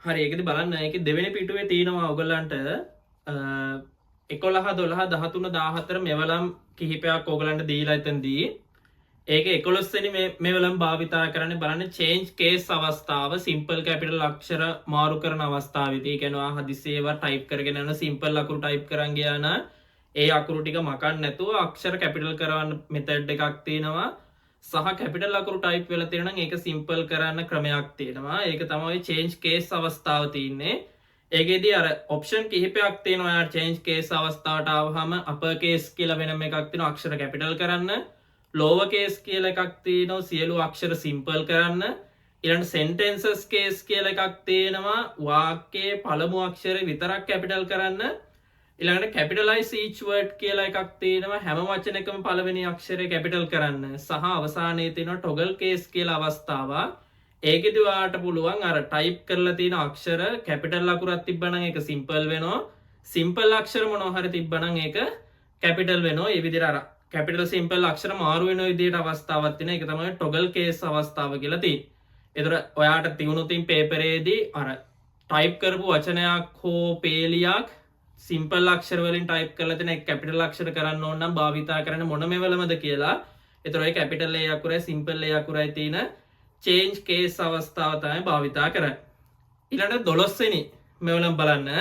හරි ඒකද බලන්න ඒක දෙවෙනි පිටුවේ තියෙනවා ඔයගලන්ට 11 12 13 14 මෙවලම් කිහිපයක් ඔයගලන්ට දීලා එතනදී ඒක 11 වෙනි මෙවලම් භාවිතා කරන්න බලන්න change case අවස්ථාව simple capital අක්ෂර මාරු කරන අවස්ථාවේදී ඒ කියනවා හදිස්සියේ ඒවා type කරගෙන යන simple අකුරු type කරන් ගියා නම් ඒ අකුරු ටික මකන්න නැතුව අක්ෂර capital කරවන්න method එකක් තියෙනවා සහ capital අකුරු type වෙලා තියෙනවා නම් ඒක simple කරන්න ක්‍රමයක් තියෙනවා ඒක තමයි change case අවස්ථාව තියෙන්නේ ඒකෙදී අර option කිහිපයක් තියෙනවා යාර change case අවස්ථාවට ආවහම upper case කියලා වෙනම එකක් තියෙනවා අක්ෂර capital කරන්න lower case කියලා එකක් තියෙනවා සියලු අක්ෂර simple කරන්න ඊළඟ sentences case කියලා එකක් තියෙනවා වාක්‍යයේ පළමු අක්ෂරය විතරක් capital කරන්න ඊළඟට capitalize each word කියලා එකක් තියෙනවා හැම වචනයකම පළවෙනි අක්ෂරය capital කරන්න සහ අවසානයේ තියෙනවා toggle case කියලා අවස්ථාව ඒකෙදි ඔයාලට පුළුවන් අර type කරලා තියෙන අක්ෂර capital අකුරක් තිබ්බනම් ඒක simple වෙනවා simple අක්ෂර මොනවා හරි තිබ්බනම් ඒක capital වෙනවා ඒ විදිහට අර capital simple අක්ෂර මාරු වෙන විදිහට අවස්ථාවක් තියෙන එක තමයි toggle case අවස්ථාව කියලා තියෙන්නේ. ඒතර ඔයාට තියුණුතින් paper එකේදී අර type කරපු වචනයක් හෝ පේලියක් simple අක්ෂර වලින් type කරලා තියෙන capital අක්ෂර කරන්න ඕන නම් භාවිතා කරන්න මොන මෙවලමද කියලා. ඒතර ඔය capital A අකුරයි simple A අකුරයි තියෙන change case අවස්ථාව තමයි භාවිතා කරන්නේ. ඊළඟට 12 වෙනි මෙවලම බලන්න.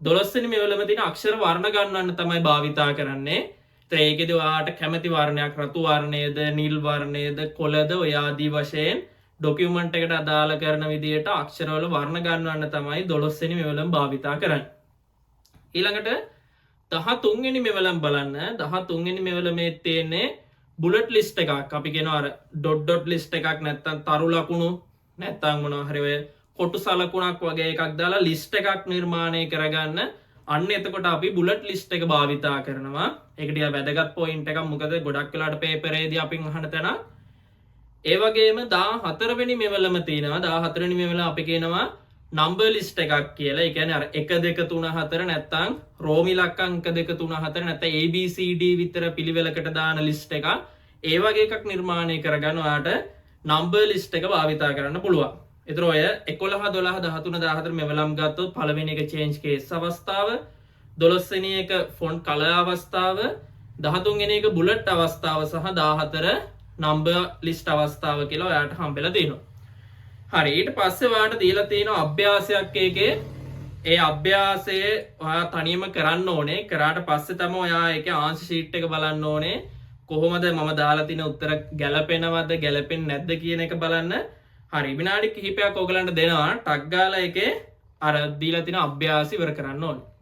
12 වෙනි මෙවලම තියෙන අක්ෂර වර්ණ ගන්නවන්න තමයි භාවිතා කරන්නේ. ඒකෙද ඔයාට කැමති වර්ණයක් රතු වර්ණයේද නිල් වර්ණයේද කොළද ඔය ආදී වශයෙන් ડોකියුමන්ට් එකට අදාළ කරන විදිහට අක්ෂරවල වර්ණ ගන්නවන්න තමයි 12 වෙනි මෙවලම් භාවිතා කරන්නේ. ඊළඟට 13 වෙනි මෙවලම් බලන්න 13 වෙනි මෙවලමේ තියෙන්නේ බුලට් ලිස්ට් එකක්. අපි කියනවා අර ඩොට් ලිස්ට් එකක් නැත්තම් තරු ලකුණු නැත්තම් මොනවා හරි ඔය කොටු සලකුණක් වගේ එකක් දාලා ලිස්ට් එකක් නිර්මාණය කරගන්න අන්න එතකොට අපි බුලට් ලිස්ට් එක භාවිතා කරනවා. ඒක ටිකක් වැදගත් පොයින්ට් එකක්. මොකද ගොඩක් වෙලාවට පේපර් එකේදී අපි අහන තැන ඒ වගේම 14 වෙනි මෙවලම තියෙනවා. 14 වෙනි මෙවල අපි කියනවා නම්බර් ලිස්ට් එකක් කියලා. ඒ කියන්නේ අර 1 2 3 4 නැත්තම් රෝම ඉලක්කම් 1 2 3 4 නැත්තම් ABCD විතර පිළිවෙලකට දාන ලිස්ට් එකක්. ඒ වගේ එකක් නිර්මාණය කරගන්න ඔයාට නම්බර් ලිස්ට් එක භාවිතා කරන්න පුළුවන්. ඒතර ඔය 11 12 13 14 මෙවලම් ගත්තොත් පළවෙනි එක change case අවස්ථාව 12 වෙනි එක font color අවස්ථාව 13 වෙනි එක bullet අවස්ථාව සහ 14 number list අවස්ථාව කියලා ඔයාලට හම්බෙලා තියෙනවා. හරි ඊට පස්සේ ඔයාලට දීලා තියෙනවා අභ්‍යාසයක් එකේ ඒ අභ්‍යාසය ඔයා තනියම කරන්න ඕනේ. කරාට පස්සේ තමයි ඔයා ඒකේ answer sheet එක බලන්න ඕනේ. කොහොමද මම දාලා තියෙන උත්තර ගැලපෙනවද ගැලපෙන්නේ නැද්ද කියන එක බලන්න. හරි විනාඩි කිහිපයක් ඔයගලන්ට දෙනවා ටක් ගාලා එකේ අර දීලා තියෙන අභ්‍යාස ඉවර කරන්න ඕනේ.